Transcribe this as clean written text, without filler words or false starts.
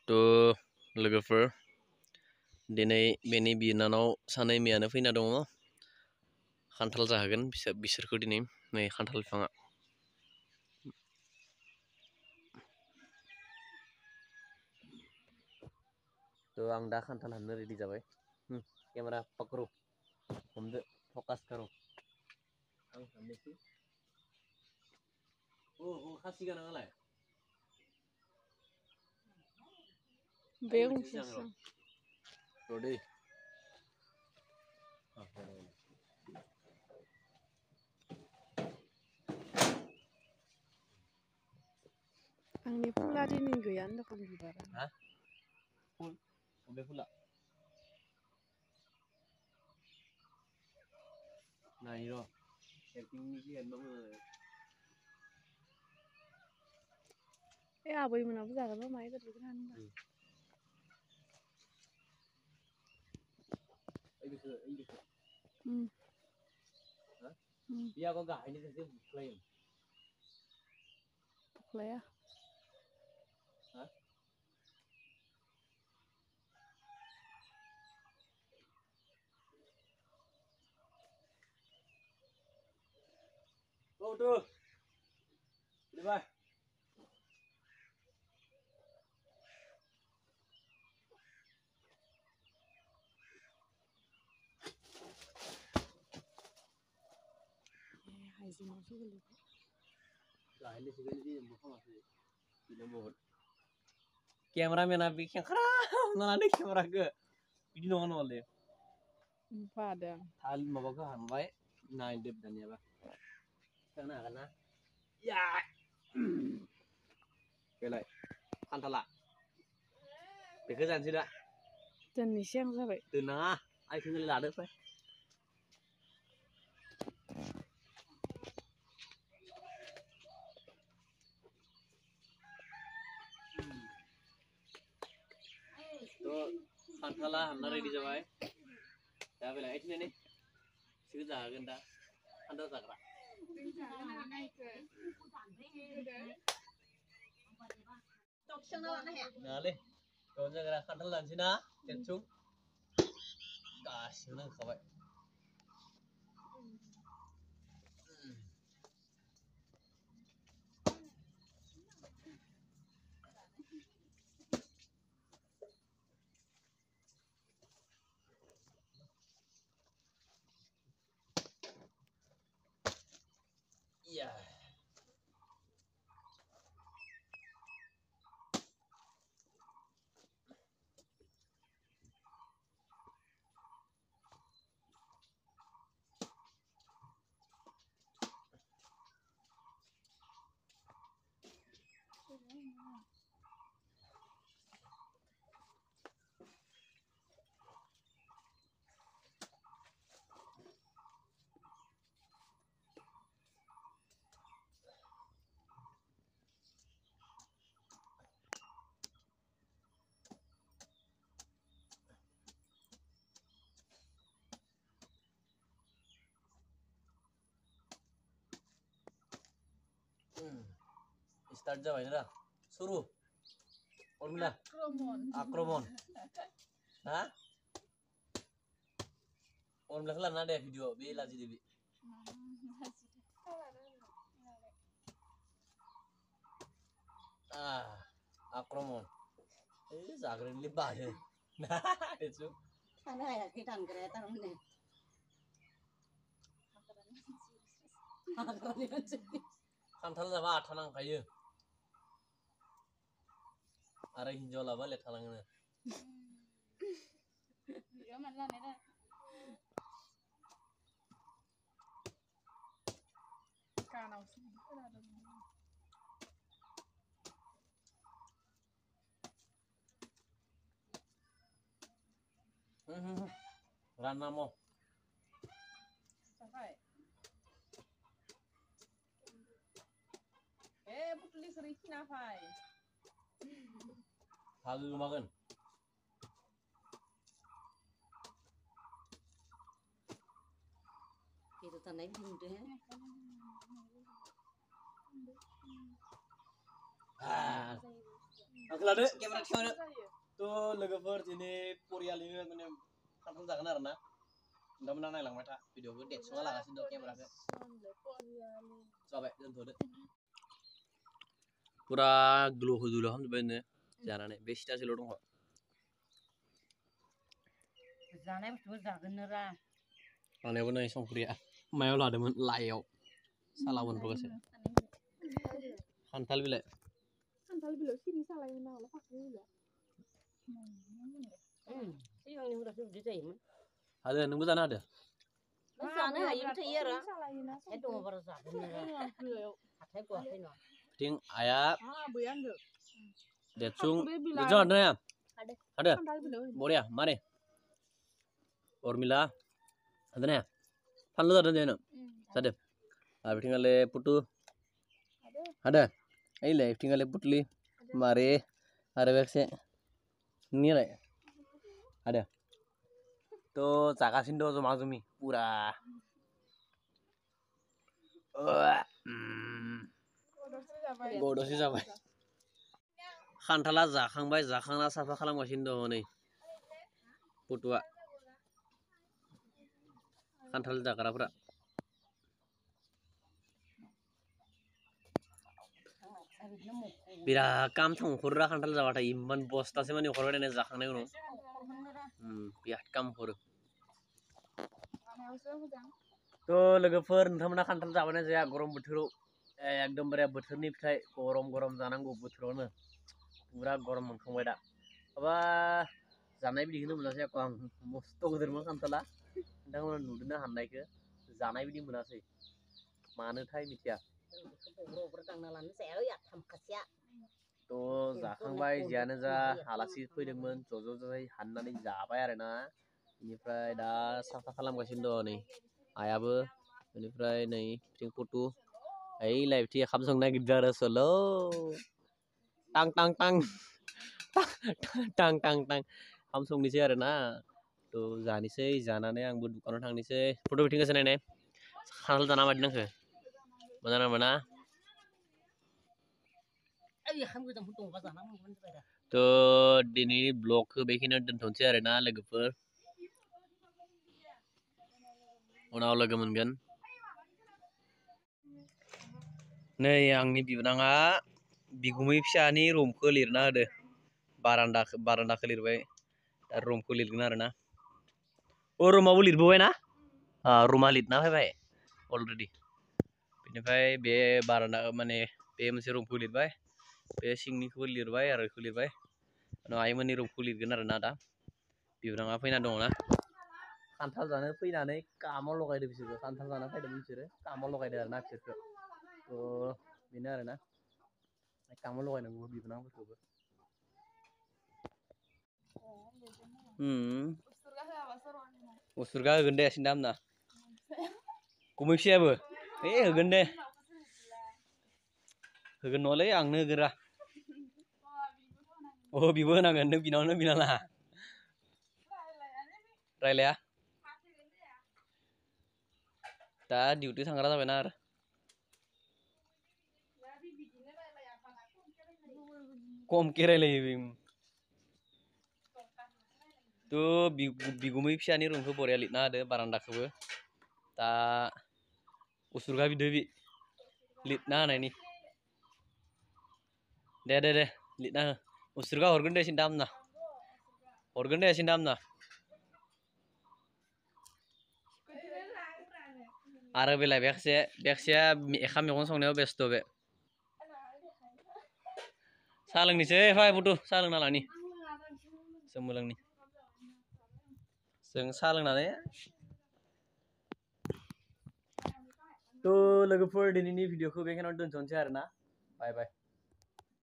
थ' लोगोफोर दिनै बेनि बिनानाव सानै मैयानो फैना दङ खान्थाल जाहोगोन बिसोरखौ दिनै नै खान्थाल बिफाङा थ' आं दा खान्थाल हाननो रेडि जाबाय केमेरा पकड़ो हमदो फकास करो आं हाननोसै खासि गोनाङालाय बे गंसेसो र'दै आंनि फुला दिनै गैयानो दखन बिबारा हा फुल बबे फुला नाय र' सेटिंनि ए आबैमोनाबो जागोन र' माइ बेदरखौनो होनबा बे आगर गाहायनिफ्रायसो बुख्लायो बुख्लाया हा औ दो देबाय हाइजेंआवसो गोलैबाय केमेरामेना बे खेंख्रा हमना लादो केमेराखौ बिदि नङा नङालै बादों थाल माबाखौ हानबाय नायदो दानियाबा थिखांनो हागोन ना बेलाय खान्थाला बेखौ जानोसै दा दोननोसै आं जाबाय दोननाङा आइथिं लादो फै थ' खान्थाला हानना रेडि जाबाय दा बेलाय आइथिं नाय बिसोरखौ जाहोगोन दा खान्थाल जाग्रा नङालै गावनो जाग्रा खान्थाल जानोसै ना टेनसुं गासिबो नांखाबाय इया स्टार्ट जाबाय ना सुरु उर्मिला आक्रमण हा उर्मिलाखौ लाना दे भिडिअ बे लाजि देबि आक्रमण ओइ जाग्रोनिलै बायो थानो हायाखै दानग्राया थारमाने खान्थाल जाबा आथा नांखायो आरो हिन्जाव लाबा लेथ्रा लाङोनो रानना म हागो गोमागोन बेदर थानाय बुंदो Aku lade kamera tiona. Tuh logofor ini Korea ini mana kantor jagan arena. Ndak menang naik ta video gue det soal lah kasih dok kamera ke. Coba jangan tuh. Pura glow dulu ham bene. Jangan nih best aja lo dong. Jangan betul jagan nera. Mana pun nih song Korea. Mayo lah demen layo. Salah pun pokoknya. Hantal bila. Hantal bila sini salah yang mana pakai bila. Yang ini udah sudah jadi man. Ada nunggu sana ada. Sana ayo tiara. Itu mau berasa nera. Hati gua ini. Ting ayah. Buyan deh. Decung. Decung ada ya? Ada. Hantal bila. Boleh ya, mana? Ormila. Ada ya? Panlu ada dia no. Ada. Tinggal putu. Ada. Aile tinggal putli. Mare. Ada bekse. Ini lah. Ada. Tuh cakasindo sama Azumi pura. Bodoh sih sampai. Khantala zakhangbai zakhangna safa खालामगासिनो दङ नै पुटुआ खान्थाल जाग्राफोरा बिराद काम थांखुरा खान्थाल जाबाथाय इमान बस्तासे माने हरबाय नालाय जाखांनाय उनाव बिराद काम हरो थ' लोगोफोर नोंथांमोना खान्थाल जाबायना जाया गरम बोथोराव एकदमबारे बोथोरनि फिथाइ गरम गरम जानांगौ बोथोरावनो पुरा गरम मोनखांबाय दा माबा जानाय बिदिखौनो मोनासै आं मस्थ' गिदिरमोन खान्थाला नोंथांमोना नुदोंना हाननायखौ जानाय बिदि मोनासै मानोथाय मिथिया थ' जाखांबाय जियानो जा आलासि फैदोंमोन ज' ज' हाननानै जाबाय आरोना बेनिफ्राय दा साफा खालामगासिनो दङ नै आयाबो बेनिफ्राय नै थिं पुटु ओइ लाइफथि ओंखाम संनो नागिरदों आरो सोलो टां टां टां टां टां टां ओंखाम संनोसै आरोना थ' जानोसै जानानै आंबो दुकानाव थांनोसै फट' बिथिंगासिनो नायनाय खान्थाल जाना मादि नांखो मोजां नांबायना थ' दिनैनि ब्लगखौ बेखिनियाव दोनथ'नोसै आरोना लोगोफोर उनाव लोगो मोनगोन नै आंनि बिबोनाङा बिगुमै फिसानि रुमखौ लिरना होदो बारान्दाखौ लिरबाय दा रुमखौ लिरगोन आरोना अ रुमावबो लिरबोबाय ना रुमा लिरना फैबाय अलरेडि बेनिफ्राय बे बारान्दा माने बे मोनसे रुमखौ लिरबाय बे सिंनिखौबो लिरबाय आरो बेखौ लिरबाय उनाव आइमोननि रुमखौ लिरगोन आरोना दा बिबोनाङा फैना दङना खान्थाल जानो फैनानै कामाव लगायदो बिसोरखौ खान्थाल जाना फैदोंमोन बिसोरो कामाव लगायदो आरोना बिसोरखौ थ' बेनो आरोना कामाव लगायनांगौ बिबोनांफोरखौबो उसुरगा होगोन दे सिन्था खालामना गुमै फिसायाबो होगोन दे होगोन नङालै आंनो होगोन रा अ बिबो होनांगोन नों बिनावनो बिना ला रायलाया दा डिउटि थांग्रा जाबायना आरो खमके रायलायो थ' बिगुमै फिसानि रुमखौ बरिया लिरना होदो बारान्दाखौबो दा उसुरगा बिदो लिरना होनायनि दे लिरना हो उसुरगा हरगोन दे सिन्था खालामना हरगोन दे सिन्था खालामना आरो बेलाय बेक्सिया ओंखाम मैगं संनायाव बेस्थ' बे साहा लोंनोसै फै बुथु साहा लोंना लानि जोंबो लोंनि जों साहा लोंनानै थ' लोगोफोर दिनैनि भिडिअखौ बेखिनियावनो दोनथ'नोसै आरोना बाय बाय